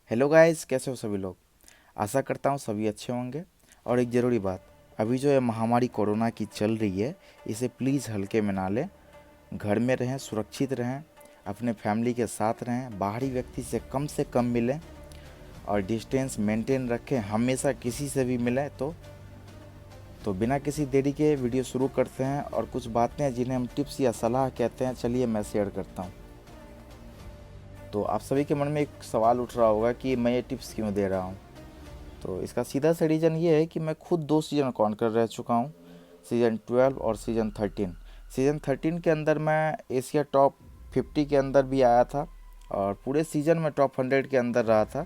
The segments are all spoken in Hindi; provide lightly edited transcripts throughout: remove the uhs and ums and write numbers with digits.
हेलो गाइस, कैसे हो सभी लोग। आशा करता हूँ सभी अच्छे होंगे। और एक ज़रूरी बात, अभी जो ये महामारी कोरोना की चल रही है, इसे प्लीज़ हल्के में ना लें। घर में रहें, सुरक्षित रहें, अपने फैमिली के साथ रहें, बाहरी व्यक्ति से कम मिलें और डिस्टेंस मेंटेन रखें। हमेशा किसी से भी मिलें तो बिना किसी देरी के वीडियो शुरू करते हैं। और कुछ बातें हैं जिन्हें हम टिप्स या सलाह कहते हैं, चलिए मैं शेयर करता हूँ। तो आप सभी के मन में एक सवाल उठ रहा होगा कि मैं ये टिप्स क्यों दे रहा हूँ। तो इसका सीधा सा रीज़न ये है कि मैं खुद 2 सीज़न कॉन्कर रह चुका हूँ, सीज़न 12 और सीज़न 13। सीज़न 13 के अंदर मैं एशिया टॉप 50 के अंदर भी आया था और पूरे सीज़न में टॉप 100 के अंदर रहा था।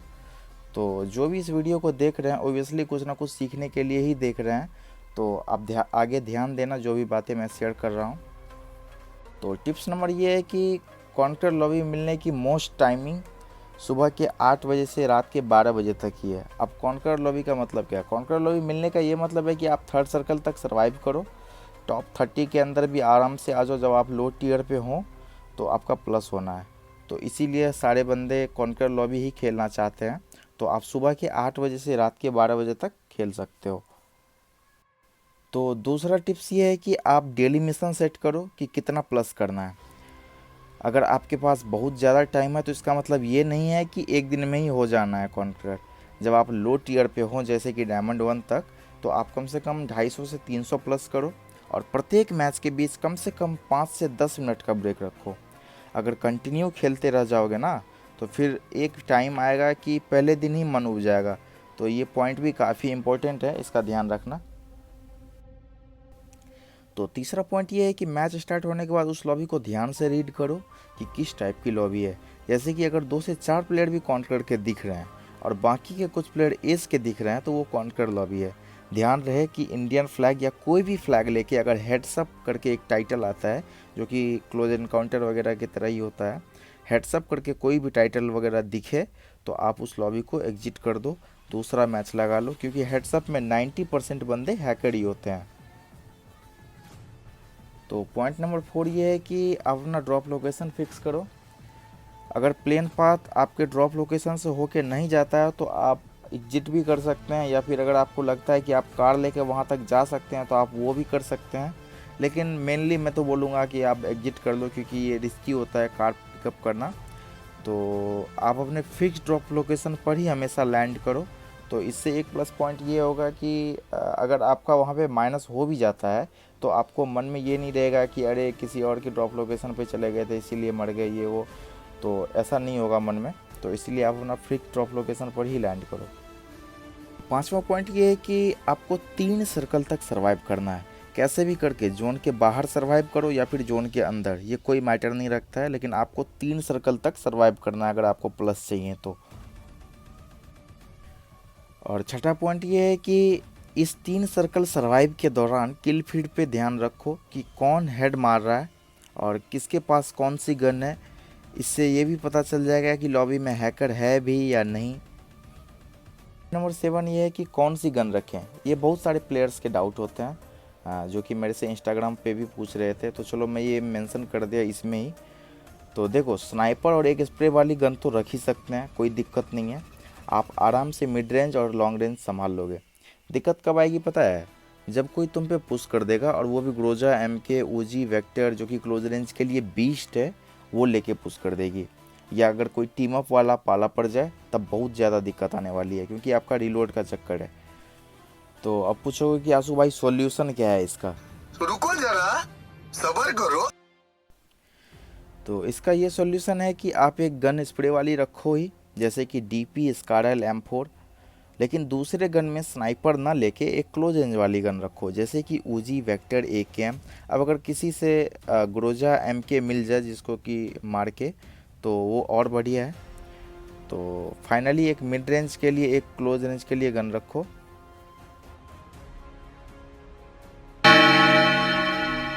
तो जो भी इस वीडियो को देख रहे हैं ओबियसली कुछ ना कुछ सीखने के लिए ही देख रहे हैं। तो आप आगे ध्यान देना जो भी बातें मैं शेयर कर रहा हूँ। तो टिप्स नंबर ये है कि कॉन्कर लॉबी मिलने की मोस्ट टाइमिंग सुबह के 8 बजे से रात के 12 बजे तक ही है। अब कॉन्कर लॉबी का मतलब क्या है? कॉन्कर लॉबी मिलने का ये मतलब है कि आप थर्ड सर्कल तक सर्वाइव करो, टॉप 30 के अंदर भी आराम से आ जाओ। जब आप लो टीयर पे हो तो आपका प्लस होना है। तो इसीलिए सारे बंदे कॉन्कर लॉबी ही खेलना चाहते हैं। तो आप सुबह के 8 बजे से रात के 12 बजे तक खेल सकते हो। तो दूसरा टिप्स ये है कि आप डेली मिशन सेट करो कि कितना प्लस करना है। अगर आपके पास बहुत ज़्यादा टाइम है तो इसका मतलब ये नहीं है कि एक दिन में ही हो जाना है कॉन्कर। जब आप लो टीयर पे हो जैसे कि डायमंड 1 तक, तो आप कम से कम 250 से 300 प्लस करो और प्रत्येक मैच के बीच कम से कम 5 से 10 मिनट का ब्रेक रखो। अगर कंटिन्यू खेलते रह जाओगे ना तो फिर एक टाइम आएगा कि पहले दिन ही मन उब जाएगा। तो ये पॉइंट भी काफ़ी इम्पोर्टेंट है, इसका ध्यान रखना। तो तीसरा पॉइंट ये है कि मैच स्टार्ट होने के बाद उस लॉबी को ध्यान से रीड करो कि किस टाइप की लॉबी है। जैसे कि अगर 2 से 4 प्लेयर भी कॉन्कर के दिख रहे हैं और बाकी के कुछ प्लेयर एस के दिख रहे हैं तो वो कॉन्कर लॉबी है। ध्यान रहे कि इंडियन फ्लैग या कोई भी फ्लैग लेके अगर हेड्सअप करके एक टाइटल आता है जो कि क्लोज एनकाउंटर वगैरह की तरह ही होता है, हेड्सअप करके कोई भी टाइटल वगैरह दिखे तो आप उस लॉबी को एग्जिट कर दो, दूसरा मैच लगा लो, क्योंकि हेड्सअप में 90% बंदे हैकर ही होते हैं। तो पॉइंट नंबर 4 ये है कि आप अपना ड्रॉप लोकेशन फिक्स करो। अगर प्लेन पाथ आपके ड्रॉप लोकेशन से होके नहीं जाता है तो आप एग्जिट भी कर सकते हैं, या फिर अगर आपको लगता है कि आप कार लेके वहाँ तक जा सकते हैं तो आप वो भी कर सकते हैं। लेकिन मेनली मैं तो बोलूँगा कि आप एग्जिट कर लो, क्योंकि ये रिस्की होता है कार पिकअप करना। तो आप अपने फिक्स ड्रॉप लोकेशन पर ही हमेशा लैंड करो। तो इससे एक प्लस पॉइंट ये होगा कि अगर आपका वहाँ पे माइनस हो भी जाता है तो आपको मन में ये नहीं रहेगा कि अरे किसी और की ड्रॉप लोकेशन पे चले गए थे इसीलिए मर गए ये वो। तो ऐसा नहीं होगा मन में। तो इसलिए आप अपना फिक्स ड्रॉप लोकेशन पर ही लैंड करो। पांचवा पॉइंट ये है कि आपको 3 सर्कल तक सर्वाइव करना है। कैसे भी करके जोन के बाहर सर्वाइव करो या फिर जोन के अंदर, ये कोई मैटर नहीं रखता है, लेकिन आपको 3 सर्कल तक सर्वाइव करना है अगर आपको प्लस चाहिए तो। और छठा पॉइंट ये है कि इस 3 सर्कल सर्वाइव के दौरान किल फीड पे ध्यान रखो कि कौन हेड मार रहा है और किसके पास कौन सी गन है। इससे ये भी पता चल जाएगा कि लॉबी में हैकर है भी या नहीं। नंबर 7 ये है कि कौन सी गन रखें। ये बहुत सारे प्लेयर्स के डाउट होते हैं, जो कि मेरे से इंस्टाग्राम पे भी पूछ रहे थे, तो चलो मैं ये मेंशन कर दिया इसमें ही। तो देखो, स्नाइपर और एक स्प्रे वाली गन तो रख ही सकते हैं, कोई दिक्कत नहीं है। आप आराम से मिड रेंज और लॉन्ग रेंज संभाल लोगे। दिक्कत कब आएगी पता है? जब कोई तुम पे पुश कर देगा और वो भी ग्रोजा, एमके, ओजी, वेक्टर जो कि क्लोज रेंज के लिए बीस्ट है, वो लेके पुश कर देगी। या अगर कोई टीम अप वाला पाला पड़ जाए तब बहुत ज़्यादा दिक्कत आने वाली है, क्योंकि आपका रिलोड का चक्कर है। तो अब पूछोगे कि आंसू भाई सॉल्यूशन क्या है इसका? तो रुको जरा, सबर करो। तो इसका ये सॉल्यूशन है कि आप एक गन स्प्रे वाली रखो ही, जैसे कि डीपी, स्कारल, M4। लेकिन दूसरे गन में स्नाइपर ना लेके एक क्लोज रेंज वाली गन रखो, जैसे कि उजी, वेक्टर, AKM। अब अगर किसी से ग्रोजा, MK मिल जाए जिसको कि मार के, तो वो और बढ़िया है। तो फाइनली एक मिड रेंज के लिए, एक क्लोज रेंज के लिए गन रखो।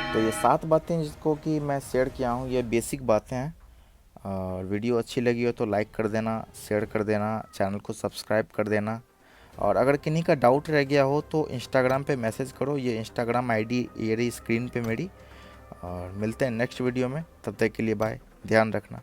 तो ये 7 बातें जिसको कि मैं शेयर किया हूँ, ये बेसिक बातें हैं। और वीडियो अच्छी लगी हो तो लाइक कर देना, शेयर कर देना, चैनल को सब्सक्राइब कर देना। और अगर किन्हीं का डाउट रह गया हो तो इंस्टाग्राम पे मैसेज करो, ये इंस्टाग्राम आईडी ये रही स्क्रीन पे मेरी। और मिलते हैं नेक्स्ट वीडियो में, तब तक के लिए बाय, ध्यान रखना।